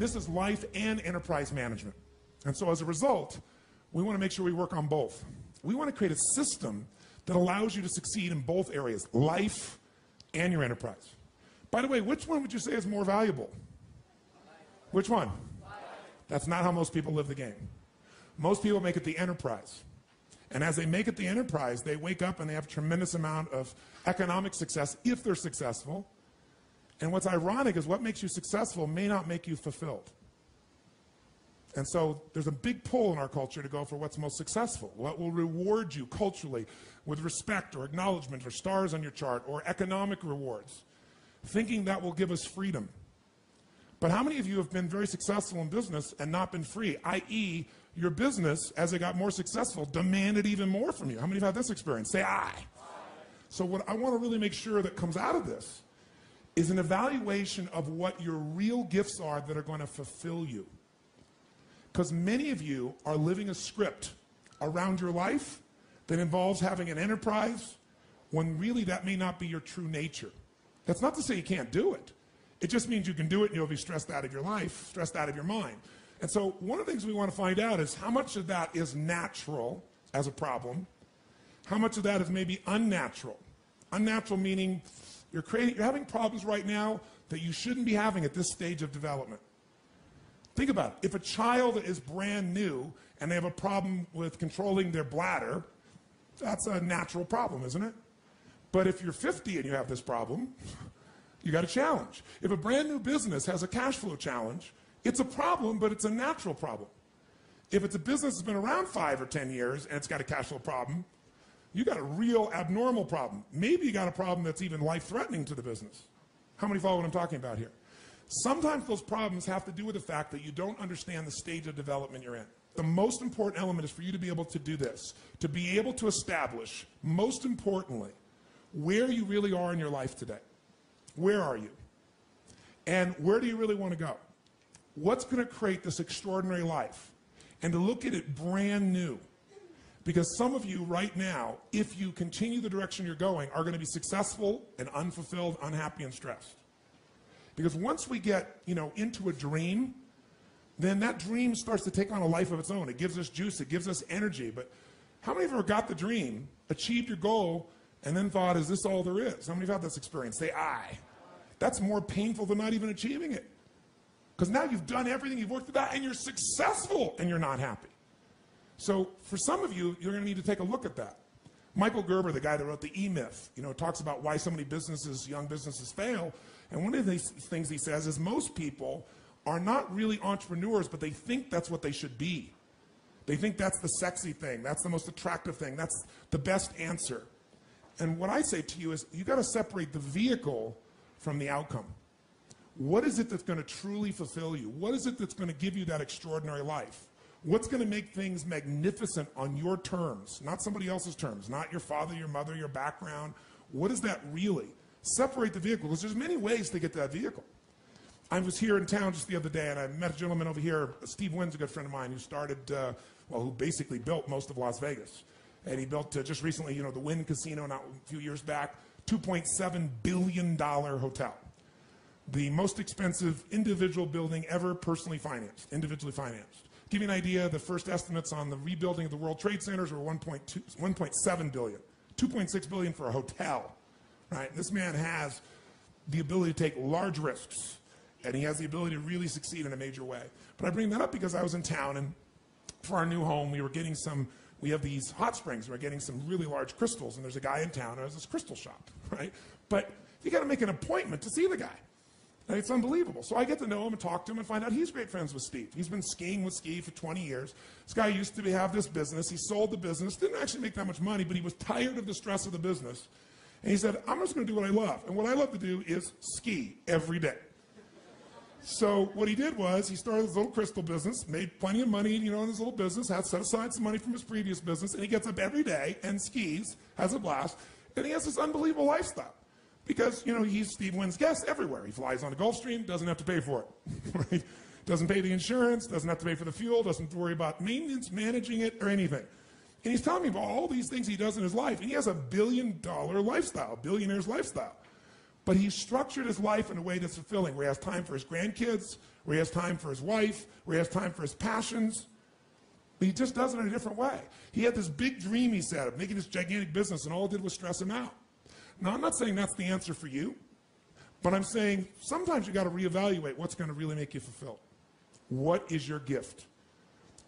this is life and enterprise management. And so as a result, we want to make sure we work on both. We want to create a system that allows you to succeed in both areas, life and your enterprise. By the way, which one would you say is more valuable? Which one? That's not how most people live the game. Most people make it the enterprise. And as they make it the enterprise, they wake up and they have a tremendous amount of economic success if they're successful. And what's ironic is what makes you successful may not make you fulfilled. And so there's a big pull in our culture to go for what's most successful, what will reward you culturally with respect or acknowledgement or stars on your chart or economic rewards, thinking that will give us freedom. But how many of you have been very successful in business and not been free, i.e., your business, as it got more successful, demanded even more from you? How many have had this experience? Say aye. So what I want to really make sure that comes out of this is an evaluation of what your real gifts are that are going to fulfill you. Because many of you are living a script around your life that involves having an enterprise when really that may not be your true nature. That's not to say you can't do it. It just means you can do it and you'll be stressed out of your life, stressed out of your mind. And so one of the things we want to find out is how much of that is natural as a problem, how much of that is maybe unnatural. Unnatural meaning you're having problems right now that you shouldn't be having at this stage of development. Think about it. If a child is brand new and they have a problem with controlling their bladder, that's a natural problem, isn't it? But if you're 50 and you have this problem, you got a challenge. If a brand new business has a cash flow challenge, it's a problem, but it's a natural problem. If it's a business that's been around 5 or 10 years and it's got a cash flow problem, you got a real abnormal problem. Maybe you got a problem that's even life-threatening to the business. How many follow what I'm talking about here? Sometimes those problems have to do with the fact that you don't understand the stage of development you're in. The most important element is for you to be able to do this, to be able to establish, most importantly, where you really are in your life today. Where are you? And where do you really want to go? What's going to create this extraordinary life? And to look at it brand new. Because some of you right now, if you continue the direction you're going, are going to be successful and unfulfilled, unhappy, and stressed. Because once we get, into a dream, then that dream starts to take on a life of its own. It gives us juice, it gives us energy. But how many of you ever got the dream, achieved your goal, and then thought, is this all there is? How many of you have had this experience? Say aye. That's more painful than not even achieving it. Because now you've done everything, you've worked it out, and you're successful, and you're not happy. So for some of you, you're going to need to take a look at that. Michael Gerber, the guy that wrote the E-Myth, talks about why so many businesses, young businesses fail. And one of the things he says is most people are not really entrepreneurs, but they think that's what they should be. They think that's the sexy thing, that's the most attractive thing, that's the best answer. And what I say to you is you got to separate the vehicle from the outcome. What is it that's going to truly fulfill you? What is it that's going to give you that extraordinary life? What's going to make things magnificent on your terms, not somebody else's terms, not your father, your mother, your background? What is that really? Separate the vehicle, because there's many ways to get to that vehicle. I was here in town just the other day, and I met a gentleman over here, Steve Wynn's a good friend of mine, who started, who basically built most of Las Vegas. And he built just recently, the Wynn Casino, not a few years back, $2.7 billion hotel. The most expensive individual building ever personally financed, individually financed. To give you an idea, the first estimates on the rebuilding of the World Trade Centers were 1.7 billion, 2.6 billion for a hotel. Right? This man has the ability to take large risks, and he has the ability to really succeed in a major way. But I bring that up because I was in town, and for our new home, we have these hot springs. We're getting some really large crystals, and there's a guy in town who has this crystal shop, right? But you got to make an appointment to see the guy. And it's unbelievable. So I get to know him and talk to him and find out he's great friends with Steve. He's been skiing with Steve for 20 years. This guy used to have this business. He sold the business, didn't actually make that much money, but he was tired of the stress of the business. And he said, I'm just going to do what I love. And what I love to do is ski every day. So what he did was he started this little crystal business, made plenty of money, in his little business, had set aside some money from his previous business, and he gets up every day and skis, has a blast, and he has this unbelievable lifestyle. Because, he's Steve Wynn's guest everywhere. He flies on a Gulfstream, doesn't have to pay for it. Right? Doesn't pay the insurance, doesn't have to pay for the fuel, doesn't worry about maintenance, managing it, or anything. And he's telling me about all these things he does in his life, and he has a $1 billion lifestyle, billionaire's lifestyle. But he's structured his life in a way that's fulfilling, where he has time for his grandkids, where he has time for his wife, where he has time for his passions. But he just does it in a different way. He had this big dream he said of making this gigantic business, and all it did was stress him out. Now, I'm not saying that's the answer for you, but I'm saying sometimes you got to reevaluate what's going to really make you fulfilled. What is your gift?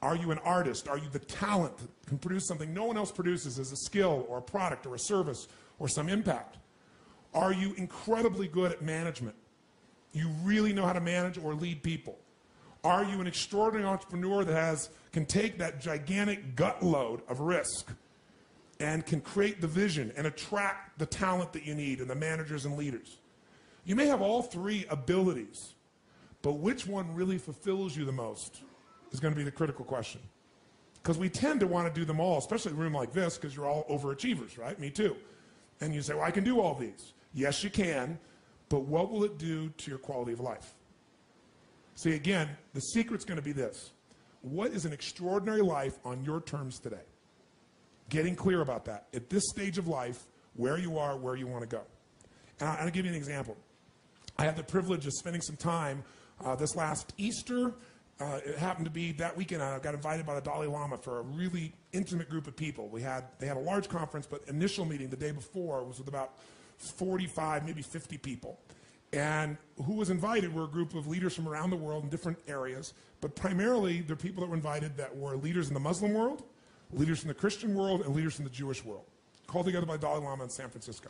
Are you an artist? Are you the talent that can produce something no one else produces as a skill or a product or a service or some impact? Are you incredibly good at management? You really know how to manage or lead people? Are you an extraordinary entrepreneur that can take that gigantic gut load of risk and can create the vision and attract the talent that you need and the managers and leaders? You may have all three abilities, but which one really fulfills you the most is going to be the critical question. Because we tend to want to do them all, especially in a room like this, because you're all overachievers, right? Me too. And you say, well, I can do all these. Yes, you can, but what will it do to your quality of life? See, again, the secret's going to be this. What is an extraordinary life on your terms today? Getting clear about that. At this stage of life, where you are, where you want to go. And I'll give you an example. I had the privilege of spending some time this last Easter. It happened to be that weekend. I got invited by the Dalai Lama for a really intimate group of people. They had a large conference, but initial meeting the day before was with about 45, maybe 50 people. And who was invited were a group of leaders from around the world in different areas, but primarily the people that were invited that were leaders in the Muslim world, leaders in the Christian world, and leaders in the Jewish world, called together by Dalai Lama in San Francisco.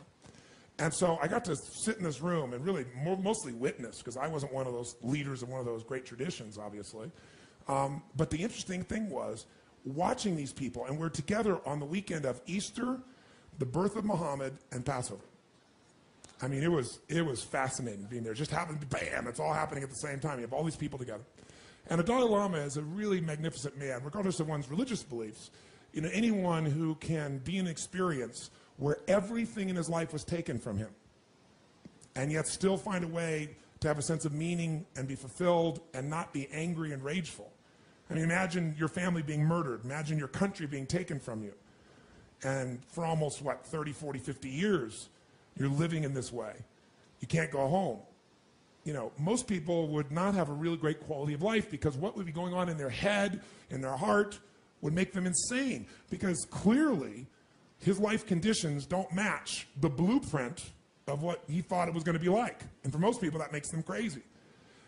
And so I got to sit in this room and really mostly witness, because I wasn't one of those leaders of one of those great traditions, obviously. But the interesting thing was watching these people, and we're together on the weekend of Easter, the birth of Muhammad, and Passover. I mean, it was fascinating being there. It just happened, bam, it's all happening at the same time. You have all these people together. And the Dalai Lama is a really magnificent man, regardless of one's religious beliefs. You know, anyone who can be an experience where everything in his life was taken from him, and yet still find a way to have a sense of meaning and be fulfilled and not be angry and rageful. I mean, imagine your family being murdered. Imagine your country being taken from you. And for almost, 30, 40, 50 years, you're living in this way. You can't go home. You know, most people would not have a really great quality of life, because what would be going on in their head, in their heart, would make them insane. Because clearly, his life conditions don't match the blueprint of what he thought it was going to be like. And for most people, that makes them crazy.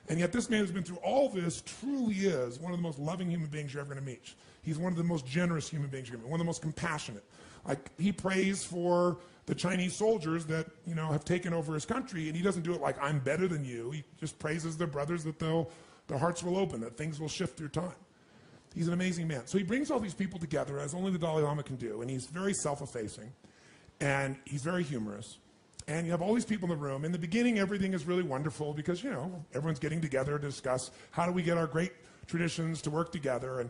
And yet this man who's been through all this truly is one of the most loving human beings you're ever going to meet. He's one of the most generous human beings you're going to meet, one of the most compassionate. Like, he prays for the Chinese soldiers that, you know, have taken over his country, and he doesn't do it like, I'm better than you. He just praises their brothers that their hearts will open, that things will shift through time. He's an amazing man. So he brings all these people together, as only the Dalai Lama can do, and he's very self-effacing, and he's very humorous. And you have all these people in the room. In the beginning, everything is really wonderful because, you know, everyone's getting together to discuss how do we get our great traditions to work together.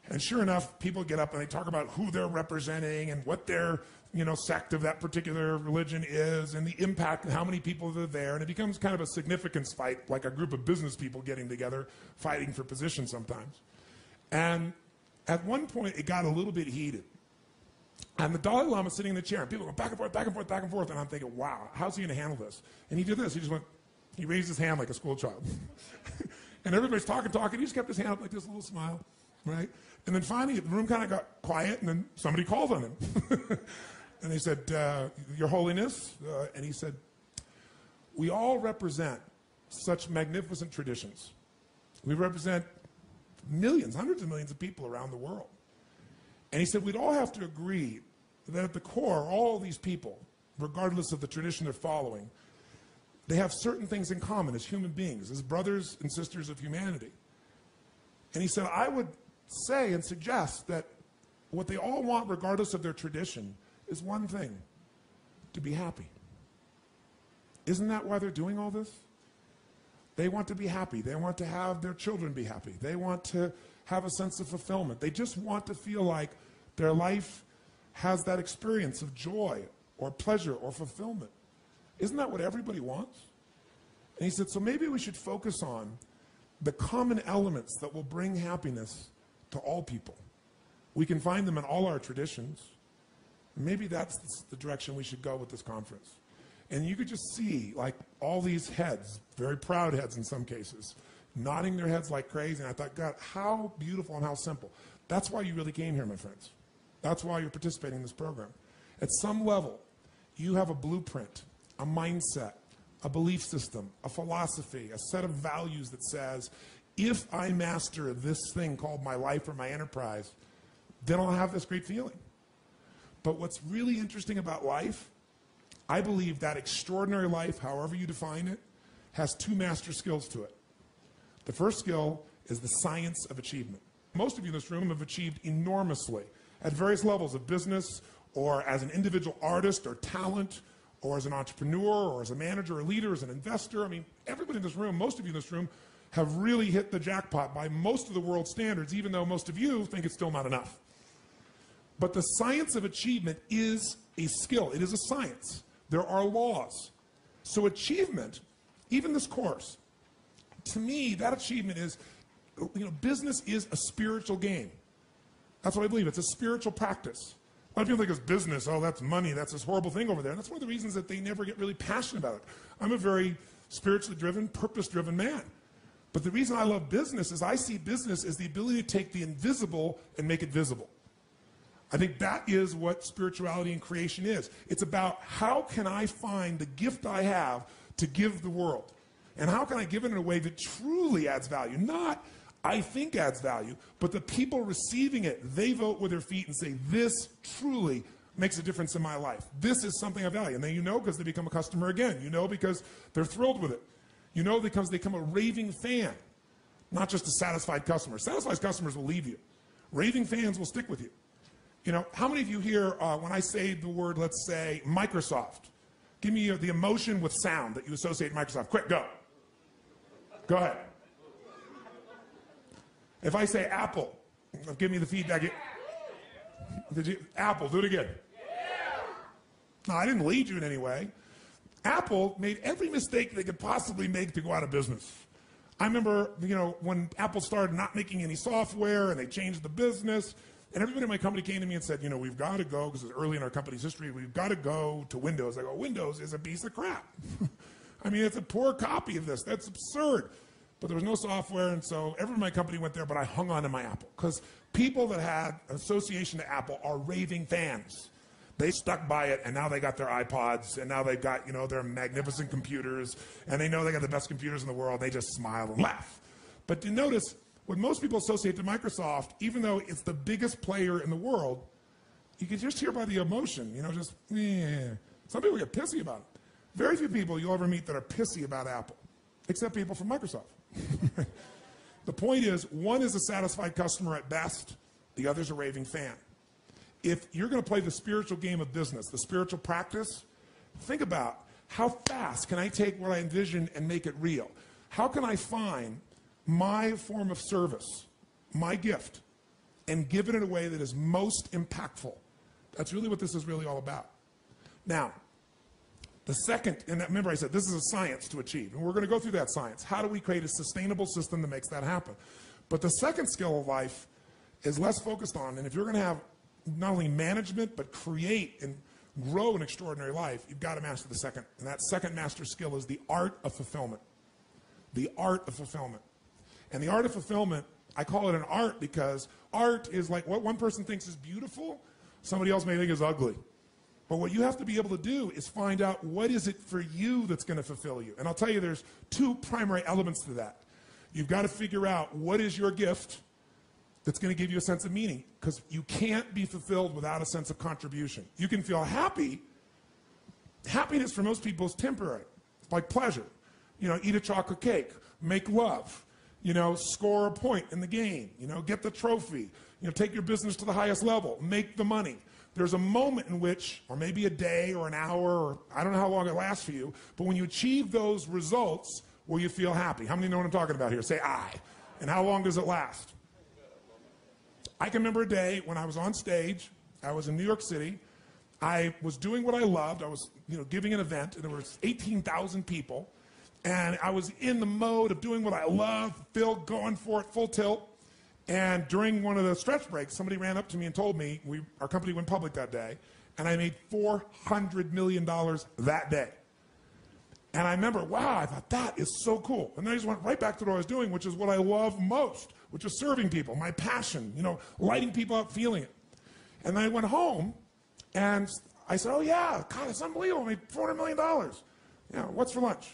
And sure enough, people get up and they talk about who they're representing and what their, you know, sect of that particular religion is and the impact and how many people are there. And it becomes kind of a significance fight, like a group of business people getting together, fighting for position sometimes. And at one point, it got a little bit heated. And the Dalai Lama is sitting in the chair, and people go back and forth, back and forth, back and forth. And I'm thinking, wow, how's he going to handle this? And he did this. He raised his hand like a school child. And everybody's talking. He just kept his hand up like this, little smile, right? And then finally, the room kind of got quiet, and then somebody called on him. And they said, Your Holiness, and he said, we all represent such magnificent traditions. We represent millions, hundreds of millions of people around the world. And he said, we'd all have to agree that at the core, all these people, regardless of the tradition they're following, they have certain things in common as human beings, as brothers and sisters of humanity. And he said, I would say and suggest that what they all want, regardless of their tradition, is one thing: to be happy. Isn't that why they're doing all this? They want to be happy. They want to have their children be happy. They want to have a sense of fulfillment. They just want to feel like their life has that experience of joy or pleasure or fulfillment. Isn't that what everybody wants? And he said, so maybe we should focus on the common elements that will bring happiness to all people. We can find them in all our traditions. Maybe that's the direction we should go with this conference. And you could just see like all these heads, very proud heads in some cases, nodding their heads like crazy. And I thought, God, how beautiful and how simple. That's why you really came here, my friends. That's why you're participating in this program. At some level, you have a blueprint, a mindset, a belief system, a philosophy, a set of values that says, if I master this thing called my life or my enterprise, then I'll have this great feeling. But what's really interesting about life, I believe that extraordinary life, however you define it, has two master skills to it. The first skill is the science of achievement. Most of you in this room have achieved enormously at various levels of business, or as an individual artist or talent, or as an entrepreneur, or as a manager or leader, as an investor. I mean, everybody in this room, most of you in this room, have really hit the jackpot by most of the world's standards, even though most of you think it's still not enough. But the science of achievement is a skill. It is a science. There are laws. So achievement, even this course, to me, that achievement is, business is a spiritual game. That's what I believe. It's a spiritual practice. A lot of people think it's business. Oh, that's money. That's this horrible thing over there. And that's one of the reasons that they never get really passionate about it. I'm a very spiritually driven, purpose-driven man. But the reason I love business is I see business as the ability to take the invisible and make it visible. I think that is what spirituality and creation is. It's about how can I find the gift I have to give the world? And how can I give it in a way that truly adds value? Not I think adds value, but the people receiving it, they vote with their feet and say, this truly makes a difference in my life. This is something I value. And then you know because they become a customer again. You know because they're thrilled with it. You know because they become a raving fan, not just a satisfied customer. Satisfied customers will leave you. Raving fans will stick with you. How many of you here, when I say the word, let's say, Microsoft, give me the emotion with sound that you associate Microsoft. Quick, go. Go ahead. If I say Apple, give me the feedback. Apple, do it again. No, I didn't lead you in any way. Apple made every mistake they could possibly make to go out of business. I remember, when Apple started not making any software and they changed the business, and everybody in my company came to me and said, we've got to go, because it's early in our company's history, we've got to go to Windows. I go, Windows is a piece of crap. I mean, it's a poor copy of this. That's absurd. But there was no software, and so everyone in my company went there, but I hung on to my Apple. Because people that had association to Apple are raving fans. They stuck by it, and now they got their iPods, and now they've got, their magnificent computers, and they know they got the best computers in the world. They just smile and laugh. But you notice, when most people associate to Microsoft, even though it's the biggest player in the world, you can just hear by the emotion, Some people get pissy about it. Very few people you'll ever meet that are pissy about Apple, except people from Microsoft. The point is, one is a satisfied customer at best, the other's a raving fan. If you're going to play the spiritual game of business, the spiritual practice, think about how fast can I take what I envision and make it real? How can I find my form of service, my gift, and give it in a way that is most impactful? That's really what this is really all about. Now, the second, and remember I said this is a science to achieve, and we're going to go through that science. How do we create a sustainable system that makes that happen? But the second skill of life is less focused on, and if you're going to have not only management, but create and grow an extraordinary life, you've got to master the second. And that second master skill is the art of fulfillment. The art of fulfillment. And the art of fulfillment, I call it an art because art is like what one person thinks is beautiful, somebody else may think is ugly. But what you have to be able to do is find out what is it for you that's going to fulfill you. And I'll tell you there's two primary elements to that. You've got to figure out what is your gift that's going to give you a sense of meaning, because you can't be fulfilled without a sense of contribution. You can feel happy. Happiness for most people is temporary. It's like pleasure. Eat a chocolate cake, make love, score a point in the game, get the trophy, take your business to the highest level, make the money. There's a moment in which, or maybe a day or an hour, or I don't know how long it lasts for you, but when you achieve those results, will you feel happy? How many know what I'm talking about here? Say I. And how long does it last? I can remember a day when I was on stage. I was in New York City. I was doing what I loved. I was, giving an event, and there was 18,000 people. And I was in the mode of doing what I love, going for it, full tilt. And during one of the stretch breaks, somebody ran up to me and told me our company went public that day, and I made $400 million that day. And I remember, wow, I thought, that is so cool. And then I just went right back to what I was doing, which is what I love most, which is serving people, my passion, lighting people up, feeling it. And then I went home, and I said, oh, yeah, God, it's unbelievable. I made $400 million. What's for lunch?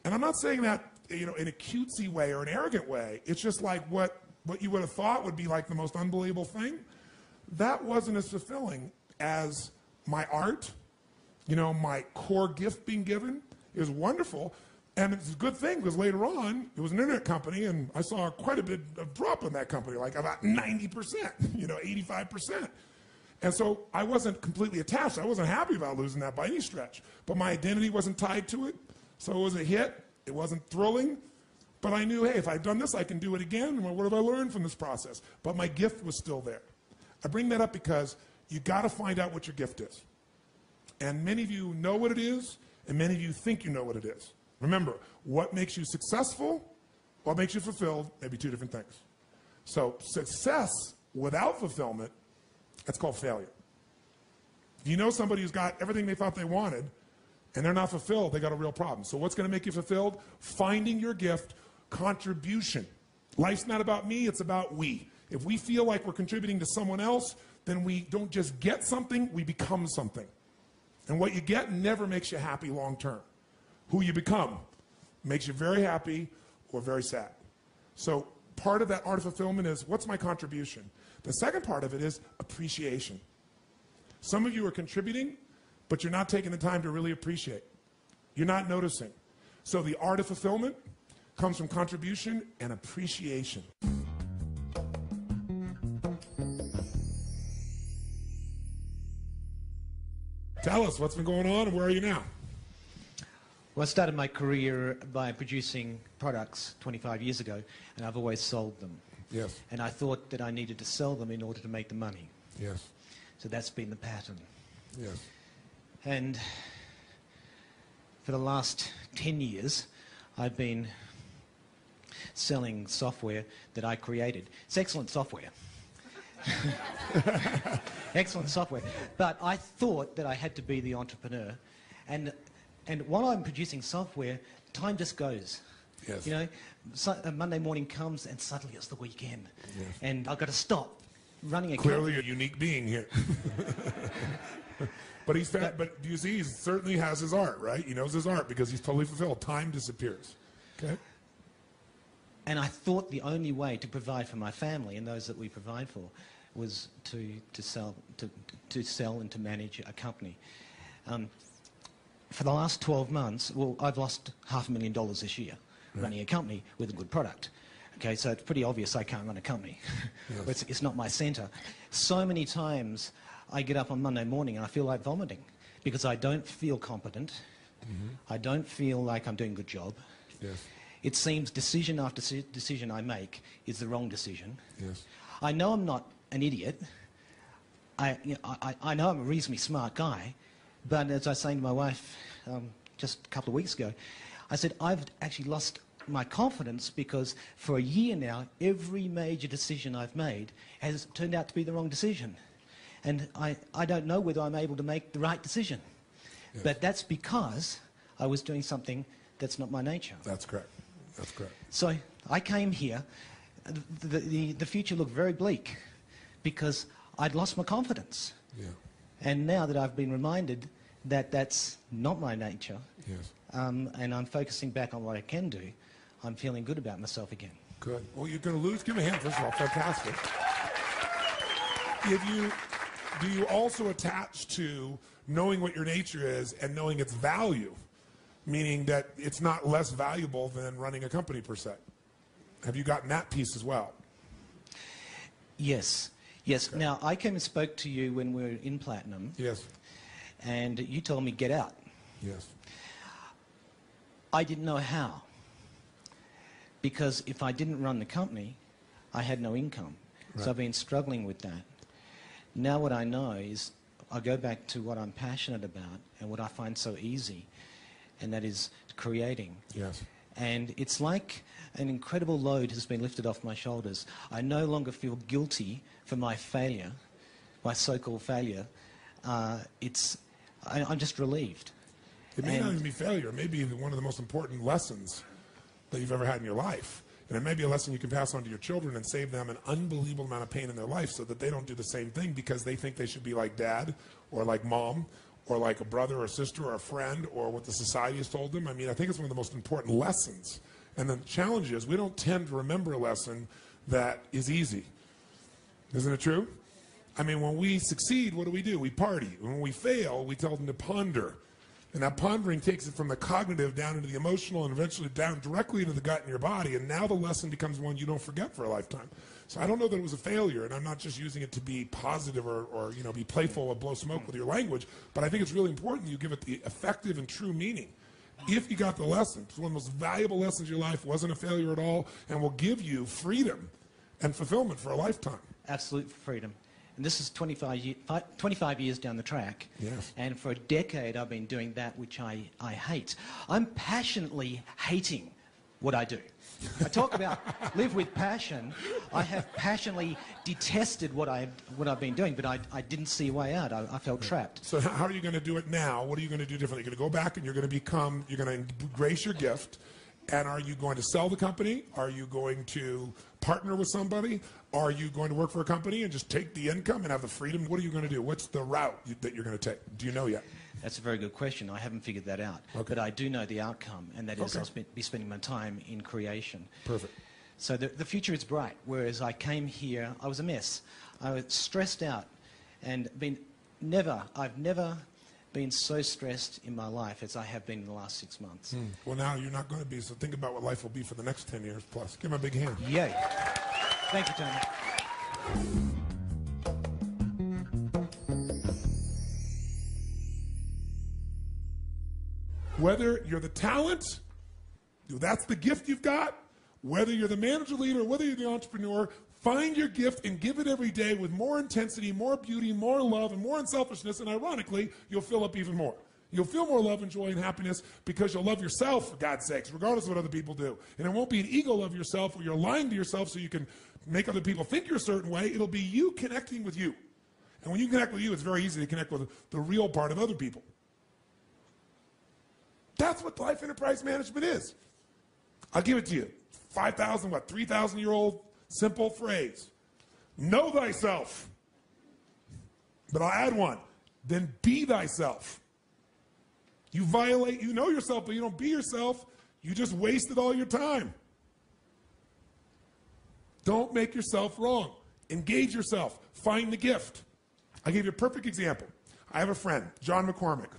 And I'm not saying that, in a cutesy way or an arrogant way. It's just like what you would have thought would be like the most unbelievable thing. That wasn't as fulfilling as my art, my core gift being given. It was wonderful. And it's a good thing because later on, it was an internet company, and I saw quite a bit of drop in that company, like about 90%, 85%. And so I wasn't completely attached. I wasn't happy about losing that by any stretch. But my identity wasn't tied to it. So it was a hit. It wasn't thrilling. But I knew, hey, if I've done this, I can do it again. What have I learned from this process? But my gift was still there. I bring that up because you got to find out what your gift is. And many of you know what it is, and many of you think you know what it is. Remember, what makes you successful, what makes you fulfilled, may be two different things. So success without fulfillment, that's called failure. If you know somebody who's got everything they thought they wanted, and they're not fulfilled, they got a real problem. So what's going to make you fulfilled? Finding your gift, contribution. Life's not about me, it's about we. If we feel like we're contributing to someone else, then we don't just get something, we become something. And what you get never makes you happy long term. Who you become makes you very happy or very sad. So part of that art of fulfillment is, what's my contribution? The second part of it is appreciation. Some of you are contributing, but you're not taking the time to really appreciate. You're not noticing. So the art of fulfillment comes from contribution and appreciation. Tell us what's been going on and where are you now? Well, I started my career by producing products 25 years ago, and I've always sold them. Yes. And I thought that I needed to sell them in order to make the money. Yes. So that's been the pattern. Yes. And for the last 10 years, I've been selling software that I created. It's excellent software. Excellent software. But I thought that I had to be the entrepreneur. And while I'm producing software, time just goes. Yes. A Monday morning comes and suddenly it's the weekend. Yes. And I've got to stop running a Clearly company. a unique being here. But do you see, he certainly has his art, right? He knows his art because he's totally fulfilled. Time disappears. Okay? And I thought the only way to provide for my family and those that we provide for was to sell and to manage a company. For the last 12 months, well, I've lost $500,000 this year running a company with a good product. Okay, so it's pretty obvious I can't run a company. Yes. It's not my center. So many times I get up on Monday morning and I feel like vomiting because I don't feel competent. I don't feel like I'm doing a good job. Yes. It seems decision after decision I make is the wrong decision. Yes. I know I'm not an idiot. I know I'm a reasonably smart guy, but as I was saying to my wife just a couple of weeks ago, I said, I've actually lost my confidence because for a year now, every major decision I've made has turned out to be the wrong decision. And I don't know whether I'm able to make the right decision. Yes. But that's because I was doing something that's not my nature. That's correct. That's correct. So I came here. The future looked very bleak because I'd lost my confidence. Yeah. And now that I've been reminded that that's not my nature, Yes. and I'm focusing back on what I can do, I'm feeling good about myself again. Good. Well, you're going to lose. Give him a hand, first of all. Fantastic. Do you also attach to knowing what your nature is and knowing its value, meaning that it's not less valuable than running a company per se? Have you gotten that piece as well? Yes. Yes. Okay. Now, I came and spoke to you when we were in Platinum. Yes. And you told me, get out. Yes. I didn't know how. Because if I didn't run the company, I had no income. Right. So I've been struggling with that. Now what I know is I go back to what I'm passionate about and what I find so easy, and that is creating. Yes. And it's like an incredible load has been lifted off my shoulders. I no longer feel guilty for my failure, my so-called failure. I'm just relieved. It may not even be failure. It may be one of the most important lessons that you've ever had in your life. And it may be a lesson you can pass on to your children and save them an unbelievable amount of pain in their life so that they don't do the same thing because they think they should be like dad or like mom or like a brother or sister or a friend or what the society has told them. I mean, I think it's one of the most important lessons. And the challenge is we don't tend to remember a lesson that is easy. Isn't it true? I mean, when we succeed, what do? We party. When we fail, we tell them to ponder. And that pondering takes it from the cognitive down into the emotional and eventually down directly into the gut in your body. And now the lesson becomes one you don't forget for a lifetime. So I don't know that it was a failure, and I'm not just using it to be positive or be playful or blow smoke with your language, but I think it's really important you give it the effective and true meaning. If you got the lesson, it's one of the most valuable lessons of your life, wasn't a failure at all, and will give you freedom and fulfillment for a lifetime. Absolute freedom. And this is 25 years down the track. Yes. And for a decade, I've been doing that which I hate. I'm passionately hating what I do. I talk about live with passion. I have passionately detested what I've been doing, but I didn't see a way out. I felt trapped. So how are you going to do it now? What are you going to do differently? You're going to go back and you're going to embrace your gift. And are you going to sell the company? Are you going to partner with somebody? Are you going to work for a company and just take the income and have the freedom? What are you going to do? What's the route that you're going to take? Do you know yet? That's a very good question. I haven't figured that out. Okay. But I do know the outcome, and that is I'll be spending my time in creation. Perfect. So the future is bright, whereas I came here, I was a mess. I was stressed out and I've never been so stressed in my life as I have been in the last 6 months. Well, now you're not going to be, so think about what life will be for the next 10 years plus. Give him a big hand. Yay. Thank you, Tony. Whether you're the talent, that's the gift you've got, whether you're the manager, leader, whether you're the entrepreneur, find your gift and give it every day with more intensity, more beauty, more love, and more unselfishness, and ironically, you'll fill up even more. You'll feel more love and joy and happiness because you'll love yourself, for God's sakes, regardless of what other people do. And it won't be an ego love yourself where you're lying to yourself so you can make other people think you're a certain way. It'll be you connecting with you. And when you connect with you, it's very easy to connect with the real part of other people. That's what life enterprise management is. I'll give it to you. 3,000-year-old simple phrase. Know thyself. But I'll add one. Then be thyself. You know yourself, but you don't be yourself. You just wasted all your time. Don't make yourself wrong. Engage yourself. Find the gift. I'll give you a perfect example. I have a friend, John McCormick.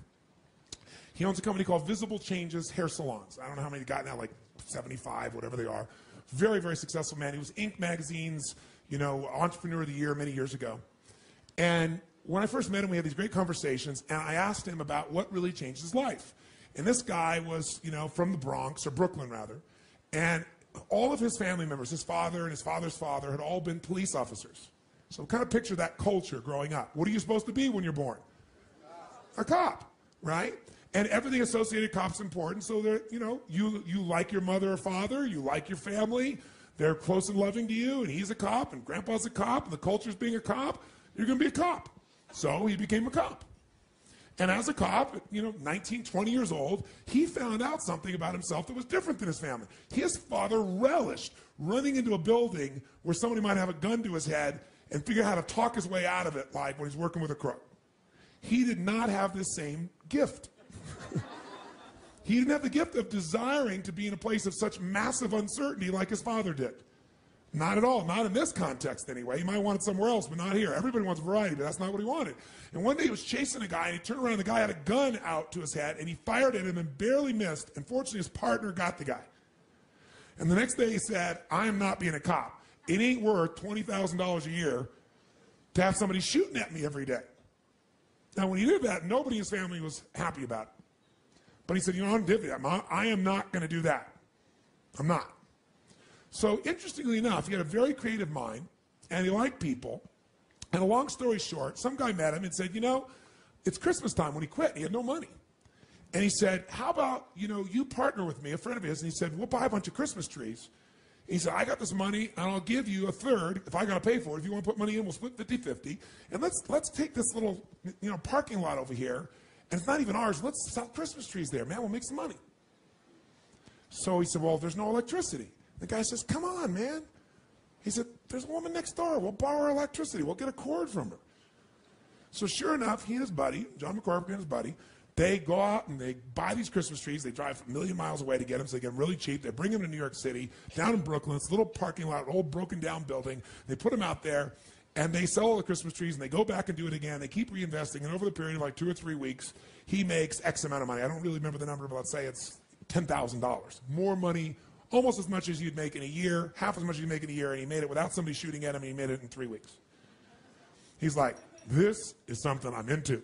He owns a company called Visible Changes Hair Salons. I don't know how many he got now, like 75, whatever they are. Very, very successful man. He was Inc. magazine's, Entrepreneur of the Year many years ago. And when I first met him, we had these great conversations, and I asked him about what really changed his life. And this guy was, from the Bronx, or Brooklyn rather, and all of his family members, his father and his father's father, had all been police officers. So kind of picture that culture growing up. What are you supposed to be when you're born? A cop, right? And everything associated with cops is important, so that, you like your mother or father, you like your family, they're close and loving to you, and he's a cop, and grandpa's a cop, and the culture's being a cop, you're going to be a cop. So he became a cop. And as a cop, 19, 20 years old, he found out something about himself that was different than his family. His father relished running into a building where somebody might have a gun to his head and figure out how to talk his way out of it, like when he's working with a crook. He did not have this same gift. He didn't have the gift of desiring to be in a place of such massive uncertainty like his father did. Not at all. Not in this context, anyway. He might want it somewhere else, but not here. Everybody wants variety, but that's not what he wanted. And one day he was chasing a guy, and he turned around, and the guy had a gun out to his head, and he fired at him and barely missed. And fortunately, his partner got the guy. And the next day he said, I am not being a cop. It ain't worth $20,000 a year to have somebody shooting at me every day. Now, when he did that, nobody in his family was happy about it. But he said, I am not going to do that. I'm not. So interestingly enough, he had a very creative mind, and he liked people. And a long story short, some guy met him and said, it's Christmas time when he quit. He had no money. And he said, how about, you partner with me, a friend of his, and he said, we'll buy a bunch of Christmas trees. He said, I got this money, and I'll give you a third if I got to pay for it. If you want to put money in, we'll split 50-50. And let's take this little, parking lot over here, And it's not even ours. Let's sell Christmas trees there, man. We'll make some money. So he said, well, there's no electricity. The guy says, come on, man. He said, there's a woman next door. We'll borrow her electricity. We'll get a cord from her. So sure enough, he and his buddy, John McCormick and his buddy, they go out and they buy these Christmas trees. They drive a million miles away to get them, so they get them really cheap. They bring them to New York City, down in Brooklyn. It's a little parking lot, an old broken down building. They put them out there, and they sell all the Christmas trees, and they go back and do it again. They keep reinvesting, and over the period of like 2 or 3 weeks, he makes X amount of money. I don't really remember the number, but let's say it's $10,000. More money, almost as much as you'd make in a year, half as much as you'd make in a year, and he made it without somebody shooting at him, and he made it in 3 weeks. He's like, this is something I'm into.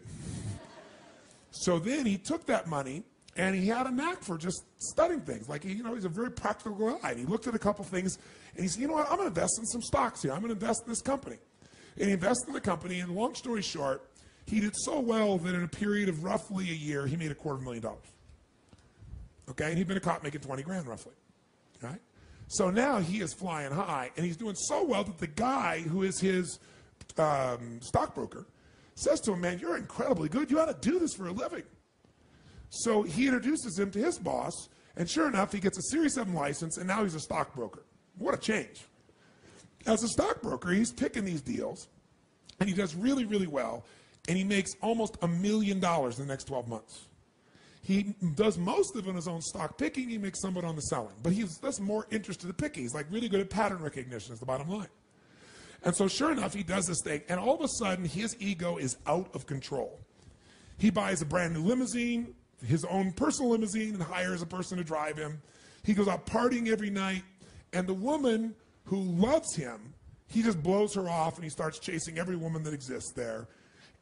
So then he took that money, and he had a knack for just studying things. Like, he's a very practical guy. And he looked at a couple things, and he said, you know what, I'm going to invest in some stocks here. I'm going to invest in this company. And he invested in the company, and long story short, he did so well that in a period of roughly a year, he made $250,000. Okay, and he'd been a cop making 20 grand roughly, right? So now he is flying high, and he's doing so well that the guy who is his stockbroker says to him, man, you're incredibly good. You ought to do this for a living. So he introduces him to his boss, and sure enough, he gets a Series 7 license, and now he's a stockbroker. What a change. As a stockbroker, he's picking these deals, and he does really, really well, and he makes almost $1 million in the next 12 months. He does most of it on his own stock picking. He makes some of it on the selling. But he's just more interested in picking. He's like really good at pattern recognition is the bottom line. And so sure enough, he does this thing, and all of a sudden, his ego is out of control. He buys a brand new limousine, his own personal limousine, and hires a person to drive him. He goes out partying every night, and the woman who loves him, he just blows her off, and he starts chasing every woman that exists there.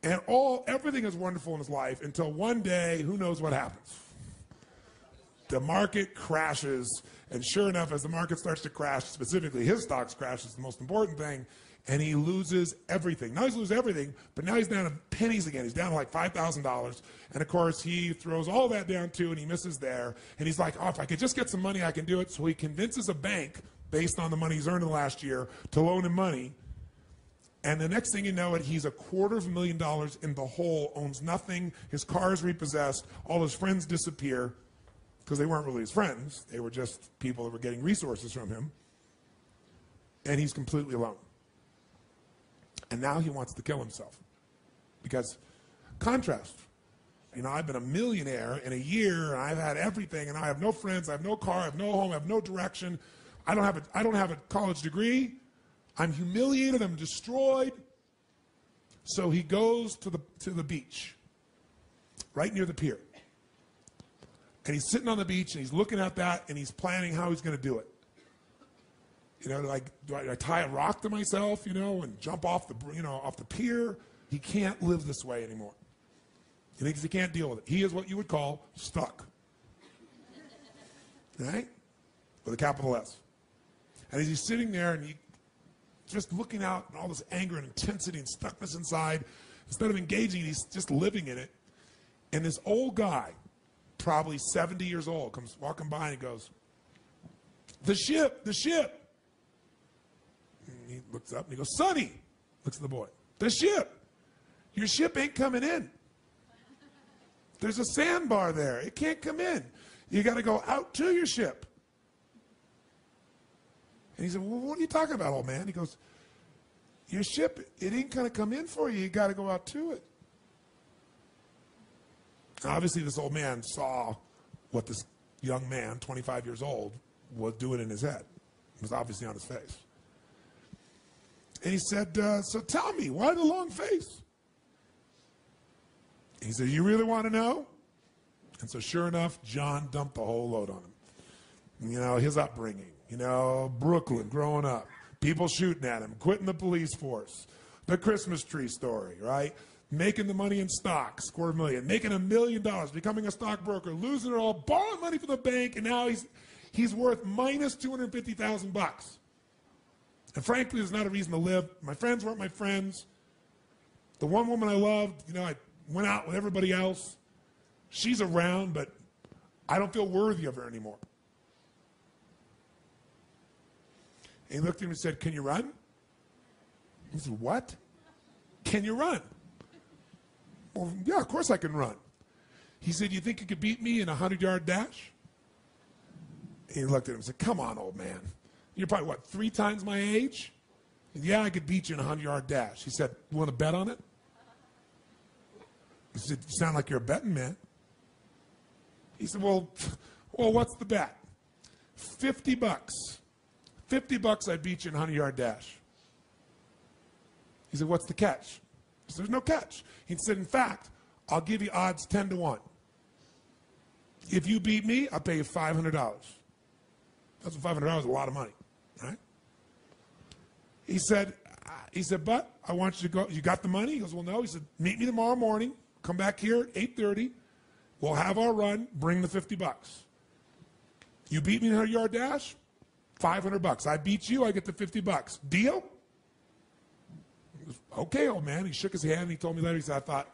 And everything is wonderful in his life until one day, who knows what happens? The market crashes, and sure enough, as the market starts to crash, specifically his stocks crash is the most important thing, and he loses everything. Now he's losing everything, but now he's down to pennies again. He's down to like $5,000, and of course he throws all that down too, and he misses there, and he's like, oh, if I could just get some money, I can do it. So he convinces a bank, based on the money he's earned in the last year, to loan him money. And the next thing you know, he's $250,000 in the hole, owns nothing, his car is repossessed, all his friends disappear, because they weren't really his friends. They were just people that were getting resources from him. And he's completely alone. And now he wants to kill himself. Because, contrast, I've been a millionaire in a year, and I've had everything, and I have no friends, I have no car, I have no home, I have no direction. I don't have a college degree. I'm humiliated, I'm destroyed. So he goes to the beach, right near the pier. And he's sitting on the beach, and he's looking at that, and he's planning how he's going to do it. Like, do I tie a rock to myself, and jump off the pier? He can't live this way anymore. He thinks he can't deal with it. He is what you would call stuck. Right? With a capital S. And as he's sitting there, and just looking out, and all this anger and intensity and stuckness inside, instead of engaging, he's just living in it. And this old guy, probably 70 years old, comes walking by and he goes, the ship. And he looks up and he goes, Sonny, looks at the boy, the ship. Your ship ain't coming in. There's a sandbar there. It can't come in. You got to go out to your ship. And he said, well, what are you talking about, old man? He goes, your ship, it ain't going to come in for you. You got to go out to it. Obviously, this old man saw what this young man, 25 years old, was doing in his head. It was obviously on his face. And he said, so tell me, why the long face? He said, you really want to know? And so sure enough, John dumped the whole load on him. His upbringing, Brooklyn, growing up, people shooting at him, quitting the police force, the Christmas tree story, right? Making the money in stocks, $250,000, making $1 million, becoming a stockbroker, losing it all, borrowing money from the bank, and now he's worth minus $250,000. And frankly, there's not a reason to live. My friends weren't my friends. The one woman I loved, I went out with everybody else. She's around, but I don't feel worthy of her anymore. And he looked at him and said, can you run? He said, what? Can you run? Well, yeah, of course I can run. He said, you think you could beat me in a 100-yard dash? He looked at him and said, come on, old man. You're probably, what, 3 times my age? He said, yeah, I could beat you in a 100-yard dash. He said, you want to bet on it? He said, you sound like you're a betting man. He said, well, what's the bet? $50. $50 I beat you in a 100-yard dash. He said, what's the catch? He said, there's no catch. He said, in fact, I'll give you odds 10 to 1. If you beat me, I'll pay you $500. That's $500 is a lot of money, right? He said, but I want you to go. You got the money? He goes, well, no. He said, meet me tomorrow morning. Come back here at 8:30. We'll have our run. Bring the $50. You beat me in a 100-yard dash, $500. I beat you, I get the $50. Deal? He goes, okay, old man. He shook his hand and he told me later, he said, I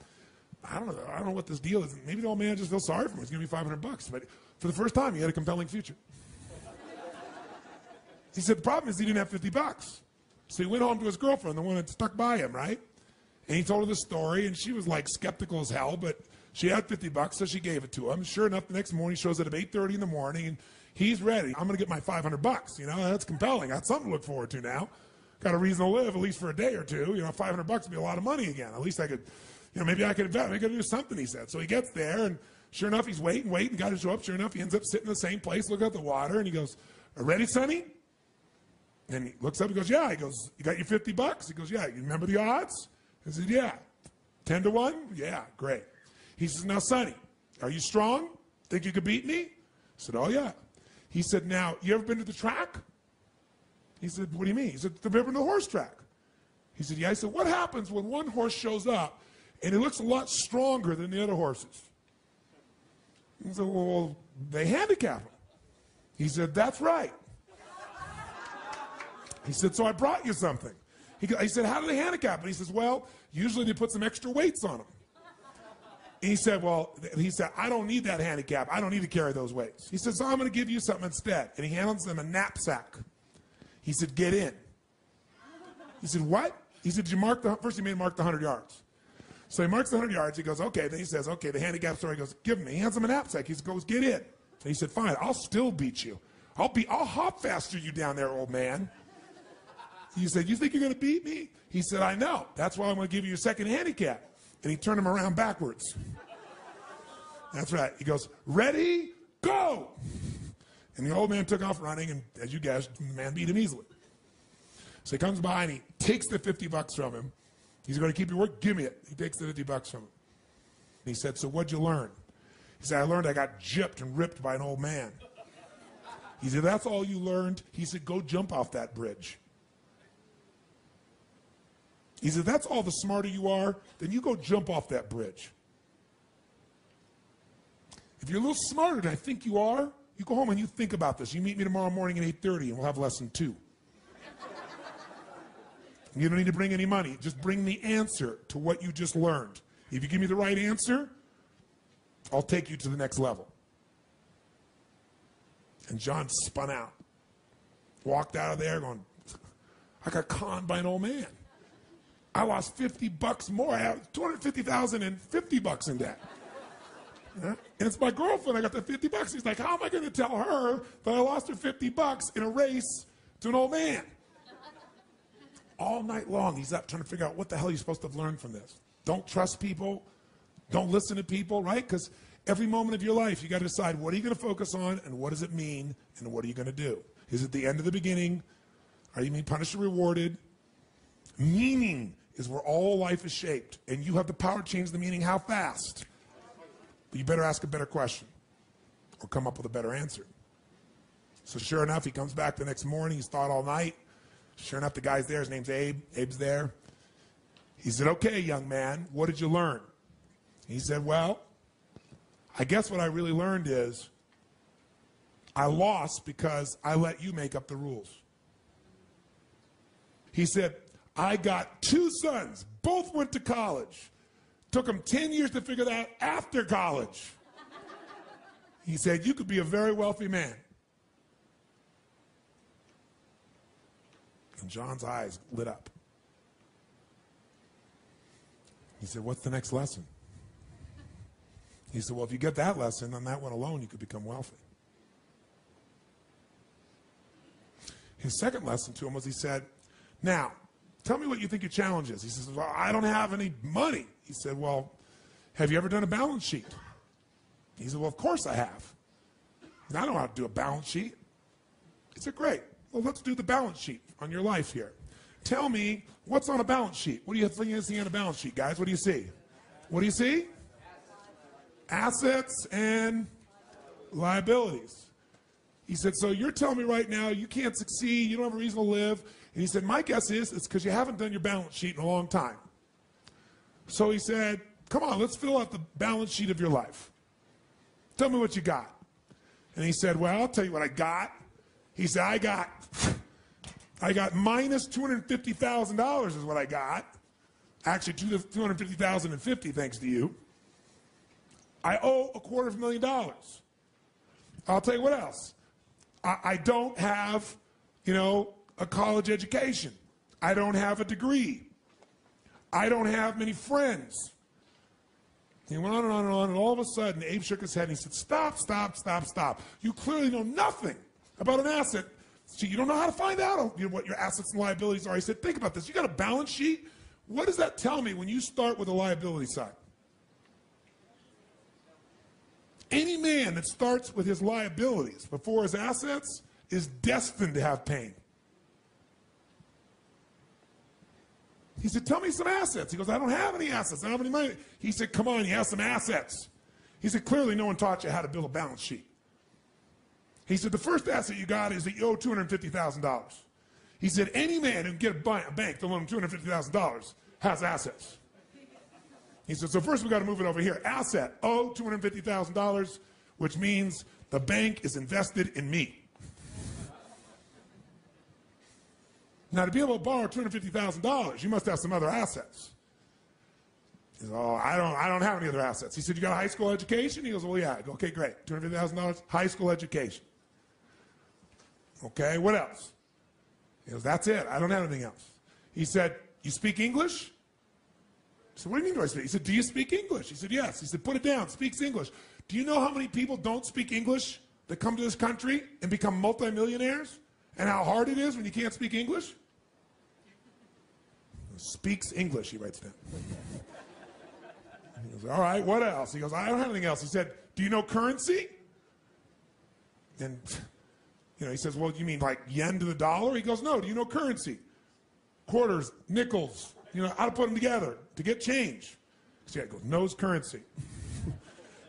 don't know what this deal is. Maybe the old man just feels sorry for me. He's giving me $500. But for the first time, he had a compelling future. He said, the problem is he didn't have $50. So he went home to his girlfriend, the one that stuck by him, right? And he told her the story, and she was like skeptical as hell, but she had $50, so she gave it to him. Sure enough, the next morning, he shows up at 8:30 in the morning, and he's ready. I'm going to get my $500. You know, that's compelling. That's something to look forward to now. Got a reason to live, at least for a day or two. You know, $500 would be a lot of money again. At least I could, you know, maybe I could invest. Maybe I could do something, he said. So he gets there, and sure enough, he's waiting, got to show up. Sure enough, he ends up sitting in the same place, looking at the water, and he goes, ready, Sonny? And he looks up, he goes, yeah. He goes, you got your $50? He goes, yeah. You remember the odds? He said, yeah. 10 to 1? Yeah, great. He says, now, Sonny, are you strong? Think you could beat me? I said, oh, yeah. He said, now, you ever been to the track? He said, what do you mean? He said, have you ever been to the horse track? He said, yeah. I said, what happens when one horse shows up and it looks a lot stronger than the other horses? He said, well, they handicap him. He said, that's right. He said, so I brought you something. He said, how do they handicap him? He says, well, usually they put some extra weights on him. And he said, I don't need that handicap. I don't need to carry those weights. He said, so I'm going to give you something instead. And he hands them a knapsack. He said, get in. He said, what? He said, first he made him mark the 100 yards. So he marks the 100 yards. He goes, okay. Then he says, okay, the handicap story. He goes, give me. He hands him a knapsack. He goes, get in. And he said, fine, I'll still beat you. I'll hop faster you down there, old man. He said, you think you're going to beat me? He said, I know. That's why I'm going to give you your second handicap. And he turned him around backwards. That's right. He goes, ready, go. And the old man took off running, and as you guessed, the man beat him easily. So he comes by and he takes the $50 from him. He's going to keep your work? Give me it. He takes the $50 from him. And he said, so what'd you learn? He said, I learned I got gypped and ripped by an old man. He said, that's all you learned? He said, go jump off that bridge. He said, that's all the smarter you are, then you go jump off that bridge. If you're a little smarter than I think you are, you go home and you think about this. You meet me tomorrow morning at 8:30 and we'll have lesson 2. You don't need to bring any money. Just bring the answer to what you just learned. If you give me the right answer, I'll take you to the next level. And John spun out. Walked out of there going, I got conned by an old man. I lost $50 more. I have $250,000 and $50 in debt. Yeah? And it's my girlfriend. I got the $50. He's like, how am I going to tell her that I lost her $50 in a race to an old man? All night long, he's up trying to figure out what the hell you're supposed to have learned from this. Don't trust people. Don't listen to people, right? Because every moment of your life, you got to decide what are you going to focus on and what does it mean and what are you going to do? Is it the end of the beginning? Are you being punished or rewarded? Meaning is where all life is shaped, and you have the power to change the meaning. How fast? But you better ask a better question or come up with a better answer. So sure enough, he comes back the next morning. He's thought all night. Sure enough, the guy's there. His name's Abe. Abe's there. He said, okay, young man, what did you learn? He said, well, I guess what I really learned is I lost because I let you make up the rules. He said, I got 2 sons. Both went to college. Took them 10 years to figure that out after college. He said, you could be a very wealthy man. And John's eyes lit up. He said, what's the next lesson? He said, well, if you get that lesson, on that one alone, you could become wealthy. His second lesson to him was he said, now, tell me what you think your challenge is. He says, well, I don't have any money. He said, well, have you ever done a balance sheet? He said, well, of course I have. I know how to do a balance sheet. He said, great. Well, let's do the balance sheet on your life here. Tell me, what's on a balance sheet? What do you think is on a balance sheet, guys? What do you see? What do you see? Assets and liabilities. He said, so you're telling me right now you can't succeed, you don't have a reason to live. And he said, my guess is it's because you haven't done your balance sheet in a long time. So he said, come on, let's fill out the balance sheet of your life. Tell me what you got. And he said, well, I'll tell you what I got. He said, I got minus $250,000 is what I got. Actually, $250,050 thanks to you. I owe $250,000. I'll tell you what else. I don't have, a college education. I don't have a degree. I don't have many friends. He went on and on and on, and all of a sudden, Abe shook his head and he said, stop, stop, stop, stop. You clearly know nothing about an asset. So you don't know how to find out what your assets and liabilities are. He said, think about this. You got a balance sheet? What does that tell me when you start with the liability side? Any man that starts with his liabilities before his assets is destined to have pain. He said, tell me some assets. He goes, I don't have any assets. I don't have any money. He said, come on, you have some assets. He said, clearly no one taught you how to build a balance sheet. He said, the first asset you got is that you owe $250,000. He said, any man who can get a bank to loan him $250,000 has assets. He said, so first we got to move it over here. Asset, owe $250,000, which means the bank is invested in me. Now, to be able to borrow $250,000, you must have some other assets. He said, oh, I don't have any other assets. He said, you got a high school education? He goes, well, yeah. I go, okay, great. $250,000, high school education. Okay, what else? He goes, that's it. I don't have anything else. He said, you speak English? I said, what do you mean do I speak? He said, do you speak English? He said, yes. He said, put it down, speaks English. Do you know how many people don't speak English that come to this country and become multimillionaires? And how hard it is when you can't speak English? Speaks English, he writes down. He goes, all right, what else? He goes, I don't have anything else. He said, do you know currency? And, he says, well, you mean like yen to the dollar? He goes, no, do you know currency? Quarters, nickels, how to put them together to get change. So he goes, knows currency.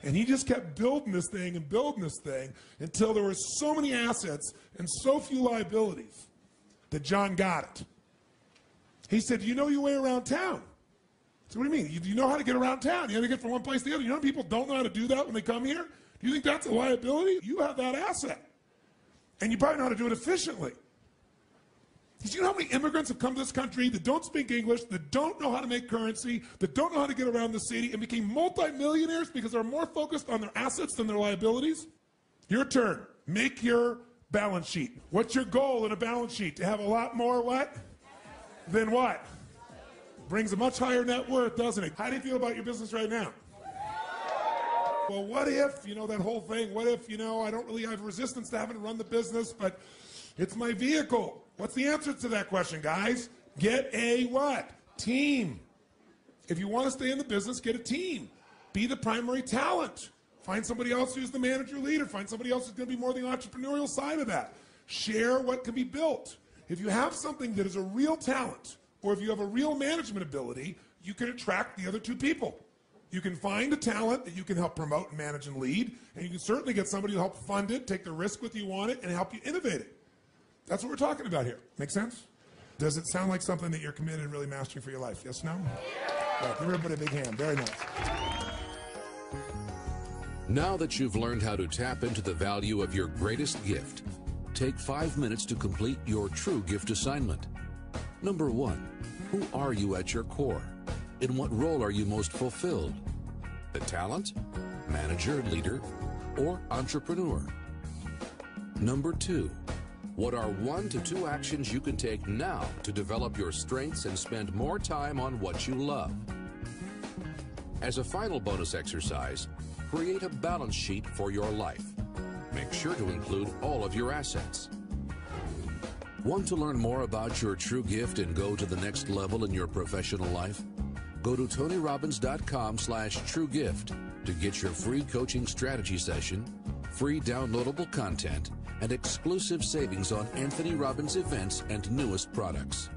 And he just kept building this thing and building this thing until there were so many assets and so few liabilities that John got it. He said, do you know your way around town? I said, what do you mean? Do you know how to get around town? You know how to get from one place to the other? You know people don't know how to do that when they come here? Do you think that's a liability? You have that asset. And you probably know how to do it efficiently. Did you know how many immigrants have come to this country that don't speak English, that don't know how to make currency, that don't know how to get around the city, and became multimillionaires because they're more focused on their assets than their liabilities? Your turn. Make your balance sheet. What's your goal in a balance sheet? To have a lot more what? Then what? Brings a much higher net worth, doesn't it? How do you feel about your business right now? Well, what if, that whole thing, what if, I don't really have resistance to having to run the business, but it's my vehicle. What's the answer to that question, guys? Get a what? Team. If you want to stay in the business, get a team. Be the primary talent. Find somebody else who's the manager leader. Find somebody else who's going to be more the entrepreneurial side of that. Share what can be built. If you have something that is a real talent, or if you have a real management ability, you can attract the other two people. You can find a talent that you can help promote and manage and lead, and you can certainly get somebody to help fund it, take the risk with you on it, and help you innovate it. That's what we're talking about here. Make sense? Does it sound like something that you're committed to really mastering for your life? Yes, no? Yeah, give everybody a big hand. Very nice. Now that you've learned how to tap into the value of your greatest gift, take 5 minutes to complete your true gift assignment. Number 1, who are you at your core? In what role are you most fulfilled? The talent, manager, leader, or entrepreneur? Number 2, what are 1 to 2 actions you can take now to develop your strengths and spend more time on what you love? As a final bonus exercise, Create a balance sheet for your life. Make sure to include all of your assets. Want to learn more about your true gift and go to the next level in your professional life? Go to TonyRobbins.com/truegift to get your free coaching strategy session, free downloadable content, and exclusive savings on Anthony Robbins events and newest products.